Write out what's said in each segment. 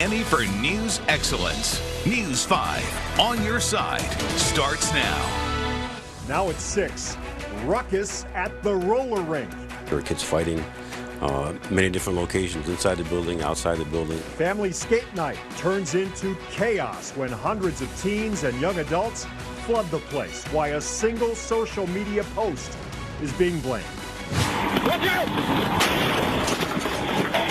Miami for news excellence. News 5 on your side starts now. Now it's 6. Ruckus at the roller rink. There were kids fighting, many different locations inside the building, outside the building. Family skate night turns into chaos when hundreds of teens and young adults flood the place. Why a single social media post is being blamed.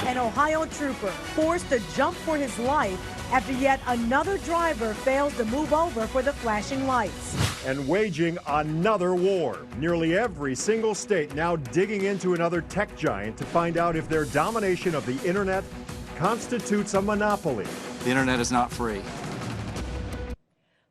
An Ohio trooper forced to jump for his life after yet another driver fails to move over for the flashing lights. And waging another war. Nearly every single state now digging into another tech giant to find out if their domination of the internet constitutes a monopoly. The internet is not free.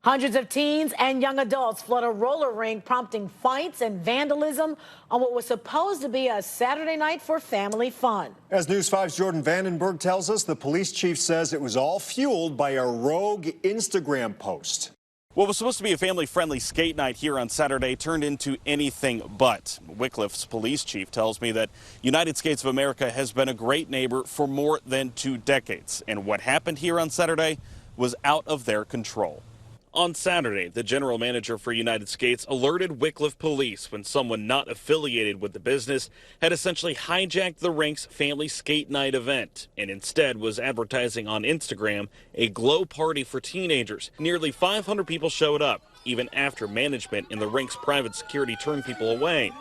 Hundreds of teens and young adults flood a roller rink, prompting fights and vandalism on what was supposed to be a Saturday night for family fun. As News 5's Jordan Vandenberg tells us, the police chief says it was all fueled by a rogue Instagram post. What was supposed to be a family-friendly skate night here on Saturday turned into anything but. Wycliffe's police chief tells me that United Skates of America has been a great neighbor for more than 2 decades, and what happened here on Saturday was out of their control. On Saturday, the general manager for United Skates alerted Wycliffe police when someone not affiliated with the business had essentially hijacked the rink's family skate night event and instead was advertising on Instagram a glow party for teenagers. Nearly 500 people showed up, even after management in the rink's private security turned people away.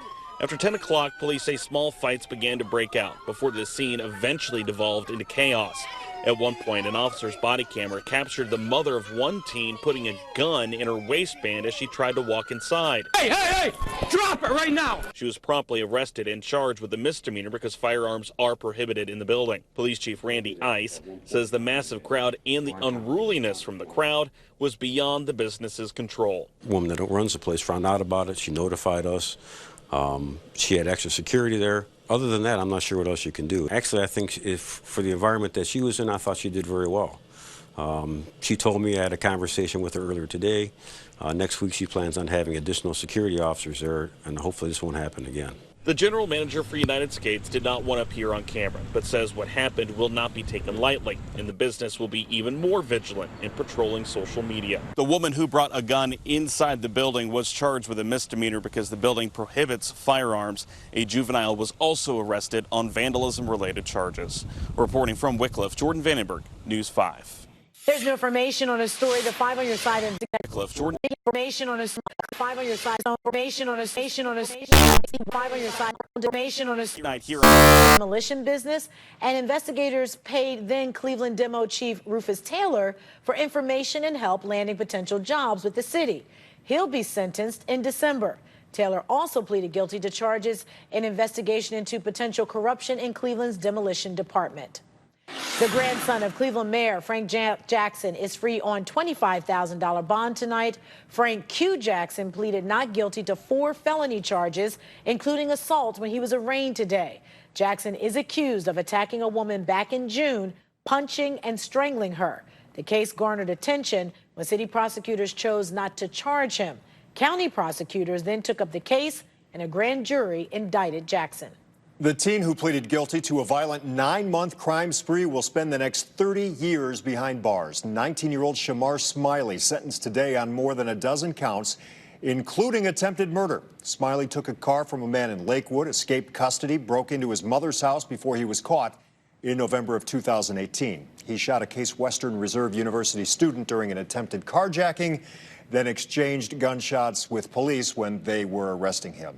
After 10 o'clock, police say small fights began to break out before the scene eventually devolved into chaos. At one point, an officer's body camera captured the mother of one teen putting a gun in her waistband as she tried to walk inside. Hey, hey, hey! Drop it right now! She was promptly arrested and charged with a misdemeanor because firearms are prohibited in the building. Police Chief Randy Ice says the massive crowd and the unruliness from the crowd was beyond the business's control. The woman that runs the place found out about it. She notified us. She had extra security there. Other than that, I'm not sure what else you can do. Actually, I think if for the environment that she was in, I thought she did very well. She told me I had a conversation with her earlier today. Next week, she plans on having additional security officers there, and hopefully this won't happen again. The general manager for United Skates did not want to appear on camera, but says what happened will not be taken lightly, and the business will be even more vigilant in patrolling social media. The woman who brought a gun inside the building was charged with a misdemeanor because the building prohibits firearms. A juvenile was also arrested on vandalism-related charges. Reporting from Wycliffe, Jordan Vandenberg, News 5. There's new information on a story. The 5 on your side. Wycliffe, Jordan. Information on a 5 on your side. Information on a station on a 5 on your side. Information on a Night here. Demolition business, and investigators paid then Cleveland Demo Chief Rufus Taylor for information and help landing potential jobs with the city. He'll be sentenced in December. Taylor also pleaded guilty to charges in investigation into potential corruption in Cleveland's demolition department. The grandson of Cleveland Mayor Frank Jackson is free on $25,000 bond tonight. Frank Q. Jackson pleaded not guilty to 4 felony charges, including assault, when he was arraigned today. Jackson is accused of attacking a woman back in June, punching and strangling her. The case garnered attention when city prosecutors chose not to charge him. County prosecutors then took up the case, and a grand jury indicted Jackson. The teen who pleaded guilty to a violent 9-month crime spree will spend the next 30 years behind bars. 19-year-old Shamar Smiley sentenced today on more than a dozen counts, including attempted murder. Smiley took a car from a man in Lakewood, escaped custody, broke into his mother's house before he was caught in November of 2018. He shot a Case Western Reserve University student during an attempted carjacking, then exchanged gunshots with police when they were arresting him.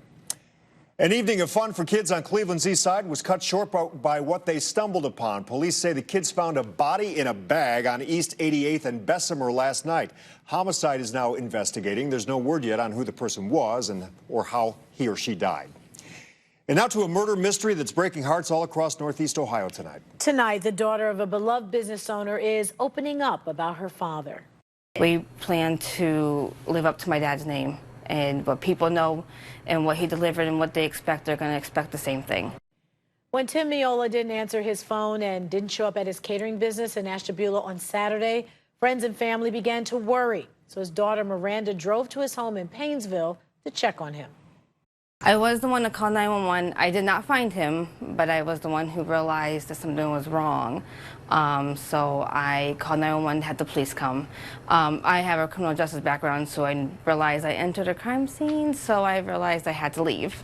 An evening of fun for kids on Cleveland's east side was cut short by what they stumbled upon. Police say the kids found a body in a bag on East 88th and Bessemer last night. Homicide is now investigating. There's no word yet on who the person was or how he or she died. And now to a murder mystery that's breaking hearts all across Northeast Ohio tonight. Tonight, the daughter of a beloved business owner is opening up about her father. We plan to live up to my dad's name. And what people know and what he delivered and what they expect, they're going to expect the same thing. When Tim Miola didn't answer his phone and didn't show up at his catering business in Ashtabula on Saturday, friends and family began to worry. So his daughter Miranda drove to his home in Painesville to check on him. I was the one to call 911. I did not find him, but I was the one who realized that something was wrong. So I called 911, had the police come. I have a criminal justice background, so I realized I entered a crime scene, so I realized I had to leave.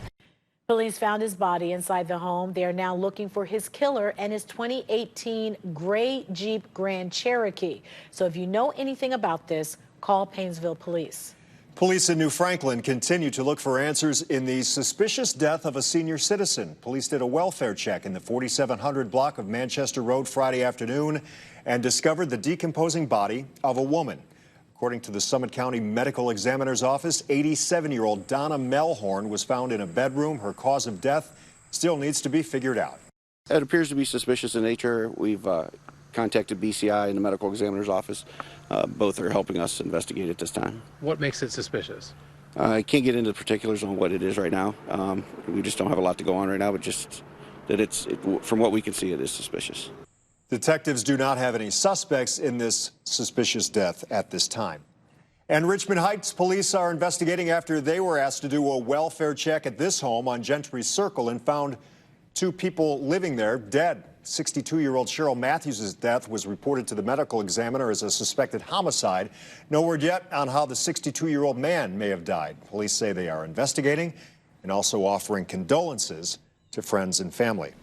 Police found his body inside the home. They are now looking for his killer and his 2018 gray Jeep Grand Cherokee. So if you know anything about this, call Painesville Police. Police in New Franklin continue to look for answers in the suspicious death of a senior citizen. Police did a welfare check in the 4700 block of Manchester Road Friday afternoon and discovered the decomposing body of a woman. According to the Summit County Medical Examiner's Office, 87-year-old Donna Melhorn was found in a bedroom. Her cause of death still needs to be figured out. It appears to be suspicious in nature. We've contacted BCI and the Medical Examiner's Office. Both are helping us investigate at this time. What makes it suspicious? I can't get into particulars on what it is right now. We just don't have a lot to go on right now, but just that from what we can see, it is suspicious. Detectives do not have any suspects in this suspicious death at this time. And Richmond Heights police are investigating after they were asked to do a welfare check at this home on Gentry Circle and found 2 people living there dead. 62-year-old Cheryl Matthews' death was reported to the medical examiner as a suspected homicide. No word yet on how the 62-year-old man may have died. Police say they are investigating and also offering condolences to friends and family.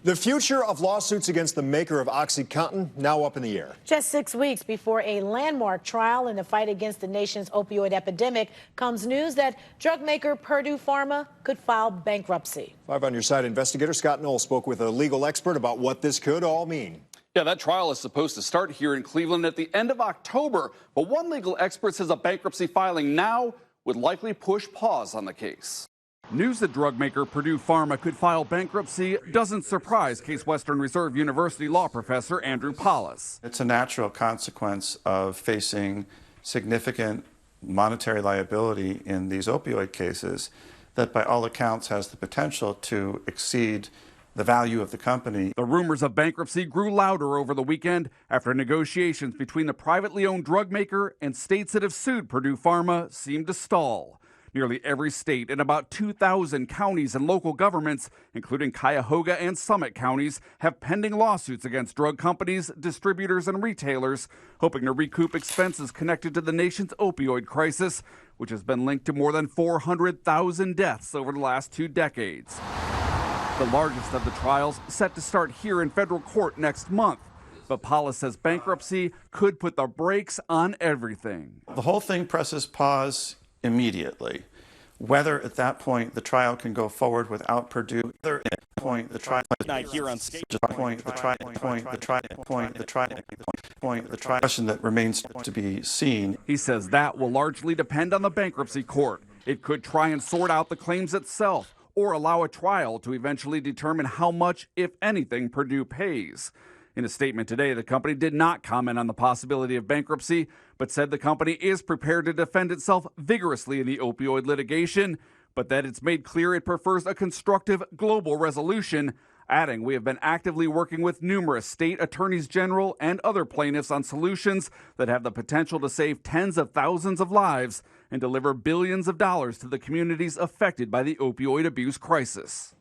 The future of lawsuits against the maker of OxyContin now up in the air. Just 6 weeks before a landmark trial in the fight against the nation's opioid epidemic comes news that drug maker Purdue Pharma could file bankruptcy. Live on your side, investigator Scott Knoll spoke with a legal expert about what this could all mean. Yeah, that trial is supposed to start here in Cleveland at the end of October. But one legal expert says a bankruptcy filing now would likely push pause on the case. News that drug maker Purdue Pharma could file bankruptcy doesn't surprise Case Western Reserve University law professor Andrew Paulus. It's a natural consequence of facing significant monetary liability in these opioid cases that by all accounts has the potential to exceed the value of the company. The rumors of bankruptcy grew louder over the weekend after negotiations between the privately owned drug maker and states that have sued Purdue Pharma seemed to stall. Nearly every state and about 2,000 counties and local governments, including Cuyahoga and Summit counties, have pending lawsuits against drug companies, distributors, and retailers, hoping to recoup expenses connected to the nation's opioid crisis, which has been linked to more than 400,000 deaths over the last 2 decades. The largest of the trials set to start here in federal court next month. But Paulus says bankruptcy could put the brakes on everything. The whole thing presses pause immediately. Whether at that point the trial can go forward without Purdue, whether at that point the trial Here on Skate. question that remains to be seen. He says that will largely depend on the bankruptcy court. It could try and sort out the claims itself or allow a trial to eventually determine how much, if anything, Purdue pays. In a statement today, the company did not comment on the possibility of bankruptcy, but said the company is prepared to defend itself vigorously in the opioid litigation, but that it's made clear it prefers a constructive global resolution, adding, "We have been actively working with numerous state attorneys general and other plaintiffs on solutions that have the potential to save tens of thousands of lives and deliver billions of dollars to the communities affected by the opioid abuse crisis."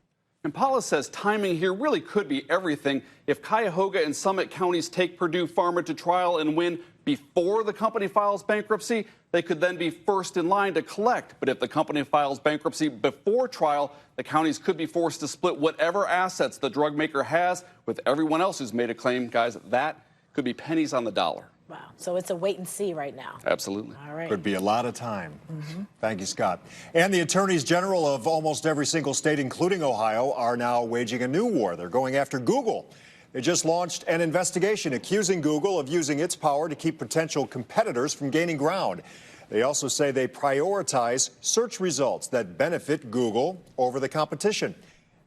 And Paulus says timing here really could be everything. If Cuyahoga and Summit counties take Purdue Pharma to trial and win before the company files bankruptcy, they could then be first in line to collect. But if the company files bankruptcy before trial, the counties could be forced to split whatever assets the drug maker has with everyone else who's made a claim. Guys, that could be pennies on the dollar. Wow. So it's a wait and see right now. Absolutely. All right. Could be a lot of time. Thank you, Scott. And the attorneys general of almost every single state, including Ohio, are now waging a new war. They're going after Google. They just launched an investigation accusing Google of using its power to keep potential competitors from gaining ground. They also say they prioritize search results that benefit Google over the competition.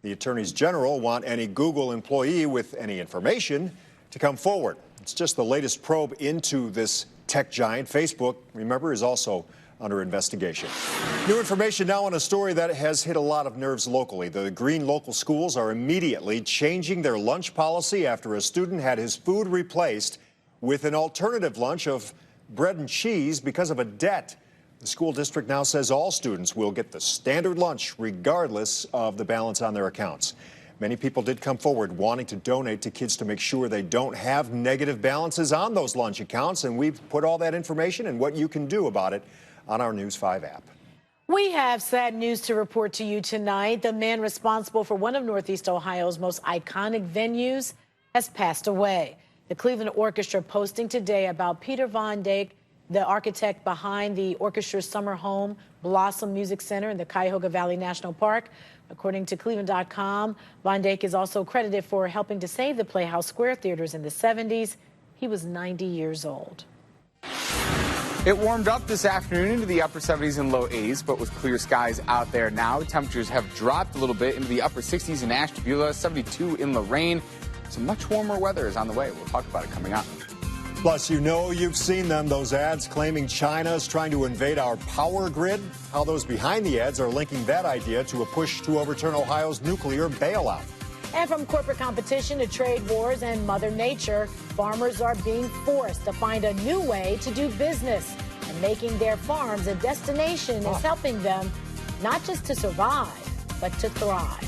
The attorneys general want any Google employee with any information to come forward. It's just the latest probe into this tech giant. Facebook, remember, is also under investigation. New information now on a story that has hit a lot of nerves locally. The Green local schools are immediately changing their lunch policy after a student had his food replaced with an alternative lunch of bread and cheese because of a debt. The school district now says all students will get the standard lunch regardless of the balance on their accounts. Many people did come forward wanting to donate to kids to make sure they don't have negative balances on those lunch accounts, and we've put all that information and what you can do about it on our News 5 app. We have sad news to report to you tonight. The man responsible for one of Northeast Ohio's most iconic venues has passed away. The Cleveland Orchestra posting today about Peter Von Dijk, the architect behind the orchestra's summer home, Blossom Music Center in the Cuyahoga Valley National Park. According to Cleveland.com, Von Dijk is also credited for helping to save the Playhouse Square theaters in the 70s. He was 90 years old. It warmed up this afternoon into the upper 70s and low 80s, but with clear skies out there now, temperatures have dropped a little bit into the upper 60s in Ashtabula, 72 in Lorain. Some much warmer weather is on the way. We'll talk about it coming up. Plus, you know you've seen them, those ads claiming China is trying to invade our power grid. How those behind the ads are linking that idea to a push to overturn Ohio's nuclear bailout. And from corporate competition to trade wars and Mother Nature, farmers are being forced to find a new way to do business. And making their farms a destination is helping them not just to survive, but to thrive.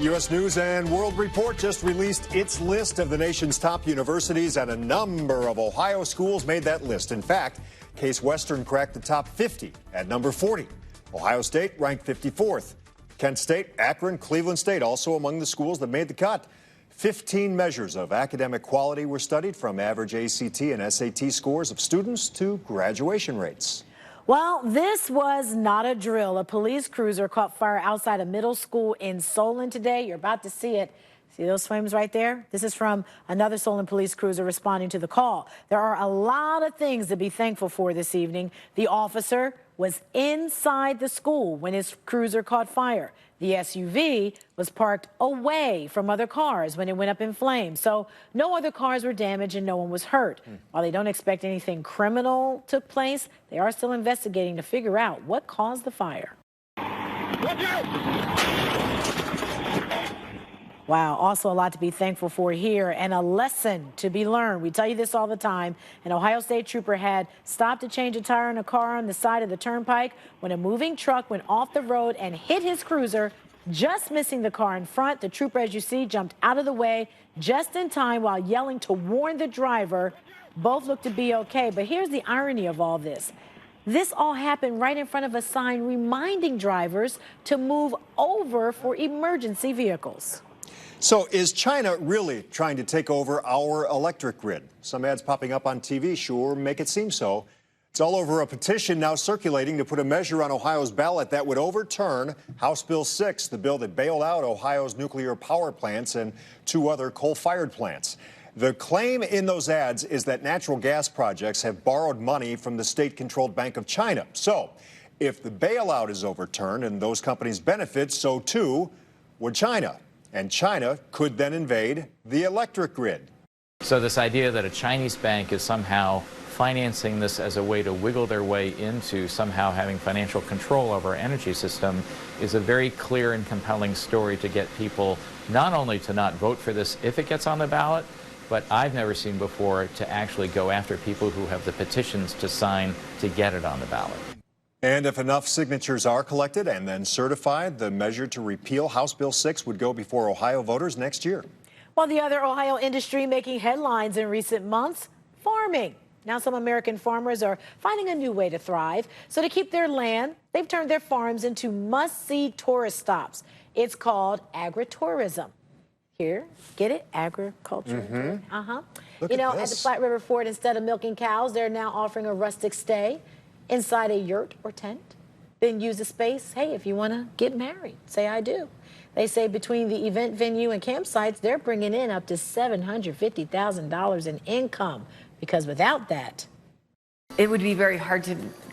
U.S. News and World Report just released its list of the nation's top universities, and a number of Ohio schools made that list. In fact, Case Western cracked the top 50 at number 40. Ohio State ranked 54th. Kent State, Akron, Cleveland State also among the schools that made the cut. 15 measures of academic quality were studied, from average ACT and SAT scores of students to graduation rates. Well, this was not a drill. A police cruiser caught fire outside a middle school in Solon today. You're about to see it. See those flames right there? This is from another Solon police cruiser responding to the call. There are a lot of things to be thankful for this evening. The officer was inside the school when his cruiser caught fire. The SUV was parked away from other cars when it went up in flames. So no other cars were damaged and no one was hurt. While they don't expect anything criminal took place, they are still investigating to figure out what caused the fire. Watch out! Wow, also a lot to be thankful for here, and a lesson to be learned. We tell you this all the time. An Ohio State trooper had stopped to change a tire in a car on the side of the turnpike when a moving truck went off the road and hit his cruiser, just missing the car in front. The trooper, as you see, jumped out of the way just in time while yelling to warn the driver. Both looked to be okay, but here's the irony of all this. This all happened right in front of a sign reminding drivers to move over for emergency vehicles. So is China really trying to take over our electric grid? Some ads popping up on TV sure make it seem so. It's all over a petition now circulating to put a measure on Ohio's ballot that would overturn House Bill 6, the bill that bailed out Ohio's nuclear power plants and 2 other coal-fired plants. The claim in those ads is that natural gas projects have borrowed money from the state-controlled Bank of China. So if the bailout is overturned and those companies benefit, so too would China. And China could then invade the electric grid. So this idea that a Chinese bank is somehow financing this as a way to wiggle their way into somehow having financial control over our energy system is a very clear and compelling story to get people not only to not vote for this if it gets on the ballot, but I've never seen before to actually go after people who have the petitions to sign to get it on the ballot. And if enough signatures are collected and then certified, the measure to repeal House Bill 6 would go before Ohio voters next year. While the other Ohio industry making headlines in recent months, farming. Now some American farmers are finding a new way to thrive. So to keep their land, they've turned their farms into must-see tourist stops. It's called agritourism. Here, get it? Agriculture. You know, at the Platte River Ford, instead of milking cows, they're now offering a rustic stay inside a yurt or tent. Then use the space, hey, if you want to get married, say I do. They say between the event venue and campsites, they're bringing in up to $750,000 in income, because without that, it would be very hard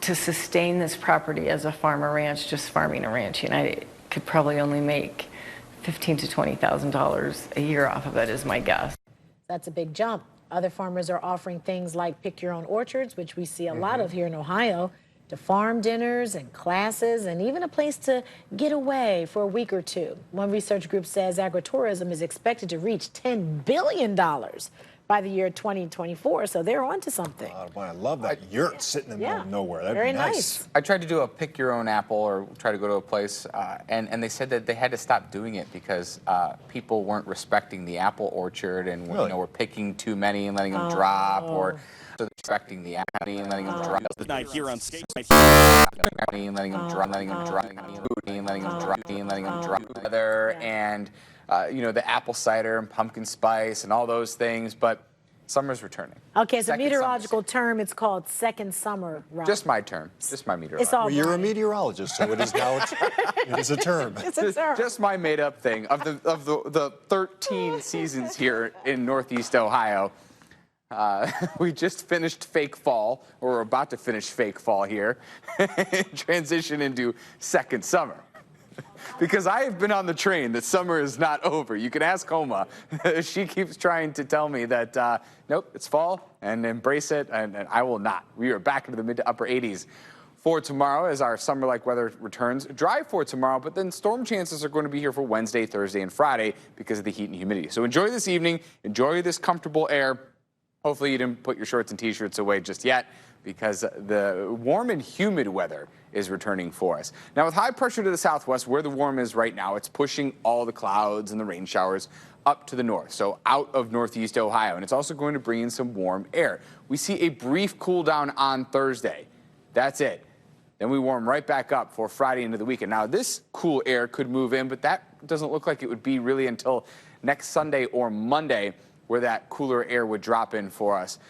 to sustain this property as a farm or ranch, just farming a ranch. You know, I could probably only make $15,000 to $20,000 a year off of it, is my guess. That's a big jump. Other farmers are offering things like pick your own orchards, which we see a lot of here in Ohio, to farm dinners and classes, and even a place to get away for a week or two. One research group says agritourism is expected to reach $10 billion by the year 2024. So they're onto something. I love that yurt sitting in the middle of nowhere. That'd Very be nice. I tried to do a pick your own apple or try to go to a place, and they said that they had to stop doing it because people weren't respecting the apple orchard and were picking too many and letting them drop, or so they're respecting the apple and letting them drop. Tonight here on Skate Night. And letting them drop, letting them drop, and letting them drop, and letting them drop together, and the apple cider and pumpkin spice and all those things, but summer's returning. Okay, it's a Second meteorological term. It's called second summer, Rob. Just my term. Just my meteorologist. It's all You're a Brian. meteorologist, so it is now it is a term. It's a term. Just my made-up thing. Of the 13 seasons here in Northeast Ohio, we just finished fake fall, or we're about to finish fake fall here, transition into second summer. Because I have been on the train that summer is not over. You can ask Homa. She keeps trying to tell me that, nope, it's fall, and embrace it, and I will not. We are back into the mid to upper 80s for tomorrow as our summer-like weather returns. Dry for tomorrow, but then storm chances are going to be here for Wednesday, Thursday, and Friday because of the heat and humidity. So enjoy this evening. Enjoy this comfortable air. Hopefully you didn't put your shorts and T-shirts away just yet, because the warm and humid weather is returning for us. Now, with high pressure to the southwest, where the warm is right now, it's pushing all the clouds and the rain showers up to the north, so out of Northeast Ohio, and it's also going to bring in some warm air. We see a brief cool down on Thursday. That's it. Then we warm right back up for Friday into the weekend. Now, this cool air could move in, but that doesn't look like it would be really until next Sunday or Monday where that cooler air would drop in for us.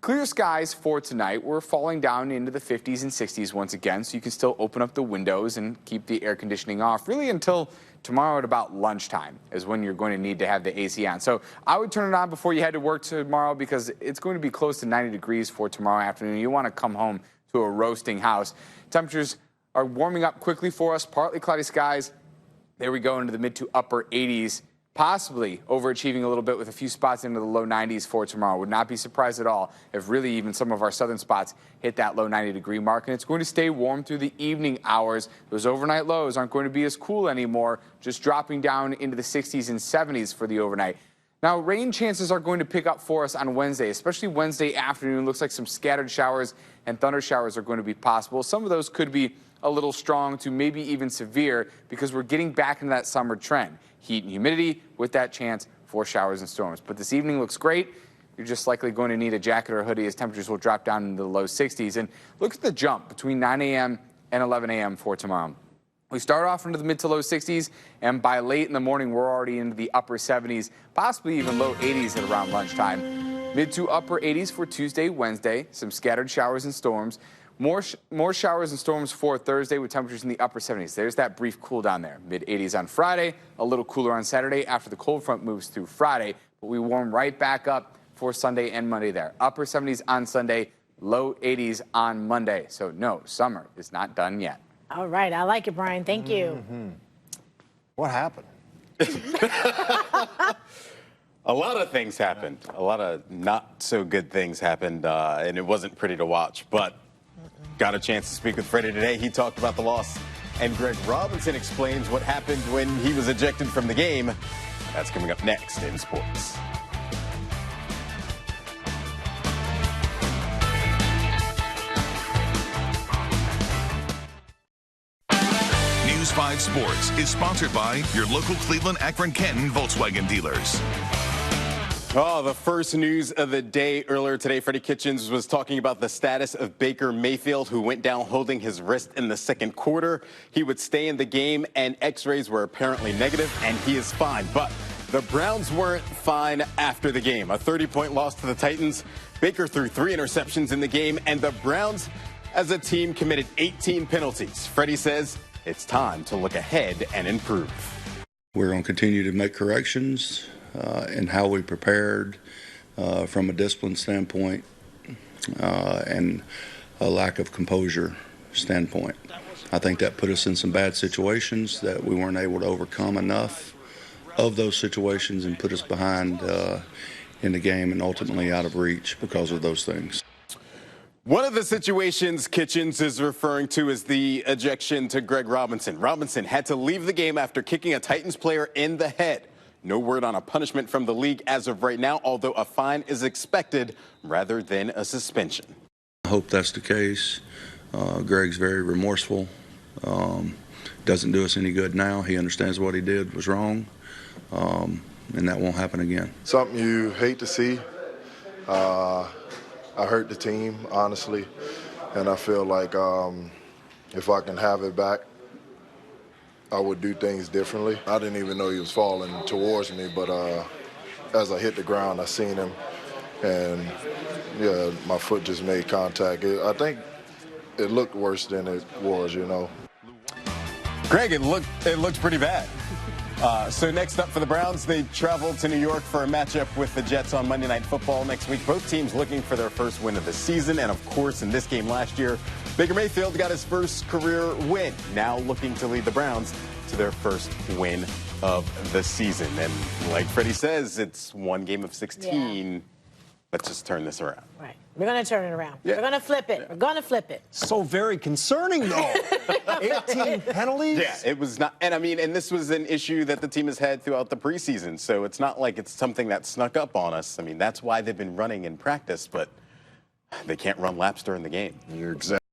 Clear skies for tonight. We're falling down into the 50s and 60s once again, so you can still open up the windows and keep the air conditioning off really until tomorrow at about lunchtime is when you're going to need to have the AC on. So I would turn it on before you head to work tomorrow because it's going to be close to 90 degrees for tomorrow afternoon. You want to come home to a roasting house. Temperatures are warming up quickly for us. Partly cloudy skies. There we go into the mid to upper 80s. Possibly overachieving a little bit with a few spots into the low 90s for tomorrow. Would not be surprised at all if really even some of our southern spots hit that low 90-degree mark. And it's going to stay warm through the evening hours. Those overnight lows aren't going to be as cool anymore, just dropping down into the 60s and 70s for the overnight. Now, rain chances are going to pick up for us on Wednesday, especially Wednesday afternoon. Looks like some scattered showers and thunder showers are going to be possible. Some of those could be a little strong to maybe even severe because we're getting back into that summer trend. Heat and humidity with that chance for showers and storms. But this evening looks great. You're just likely going to need a jacket or a hoodie as temperatures will drop down into the low 60s. And look at the jump between 9 a.m. and 11 a.m. for tomorrow. We start off into the mid to low 60s, and by late in the morning, we're already into the upper 70s, possibly even low 80s at around lunchtime. Mid to upper 80s for Tuesday, Wednesday, some scattered showers and storms. More showers and storms for Thursday with temperatures in the upper 70s. There's that brief cool down there. Mid-80s on Friday, a little cooler on Saturday after the cold front moves through Friday. But we warm right back up for Sunday and Monday there. Upper 70s on Sunday, low 80s on Monday. So no, summer is not done yet. All right, I like it, Brian. Thank you. What happened? A lot of things happened. A lot of not so good things happened, and it wasn't pretty to watch. But got a chance to speak with Freddie today. He talked about the loss, and Greg Robinson explains what happened when he was ejected from the game. That's coming up next in sports. News 5 Sports is sponsored by your local Cleveland, Akron, Canton Volkswagen dealers. Oh, the first news of the day earlier today, Freddie Kitchens was talking about the status of Baker Mayfield, who went down holding his wrist in the second quarter. He would stay in the game, and x-rays were apparently negative, and he is fine. But the Browns weren't fine after the game. A 30-point loss to the Titans. Baker threw 3 interceptions in the game, and the Browns, as a team, committed 18 penalties. Freddie says it's time to look ahead and improve. We're going to continue to make corrections in how we prepared from a discipline standpoint and a lack of composure standpoint. I think that put us in some bad situations that we weren't able to overcome enough of those situations and put us behind in the game and ultimately out of reach because of those things. One of the situations Kitchens is referring to is the ejection to Greg Robinson. Robinson had to leave the game after kicking a Titans player in the head. No word on a punishment from the league as of right now, although a fine is expected rather than a suspension. I hope that's the case. Greg's very remorseful. Doesn't do us any good now. He understands what he did was wrong, and that won't happen again. Something you hate to see. I hurt the team, honestly, and I feel like if I can have it back, I would do things differently. I didn't even know he was falling towards me, but as I hit the ground, I seen him, and yeah, my foot just made contact. I think it looked worse than it was, you know. Greg, it looked pretty bad. So next up for the Browns, they travel to New York for a matchup with the Jets on Monday Night Football next week. Both teams looking for their first win of the season. And, of course, in this game last year, Baker Mayfield got his first career win. Now looking to lead the Browns to their first win of the season. And like Freddie says, it's one game of 16. Yeah. Let's just turn this around. Right. We're going to turn it around. Yeah. We're going to flip it. Yeah. We're going to flip it. So very concerning, though. 18 penalties? Yeah, it was not. And, I mean, and this was an issue that the team has had throughout the preseason. So it's not like it's something that snuck up on us. I mean, that's why they've been running in practice, but they can't run laps during the game. You're exactly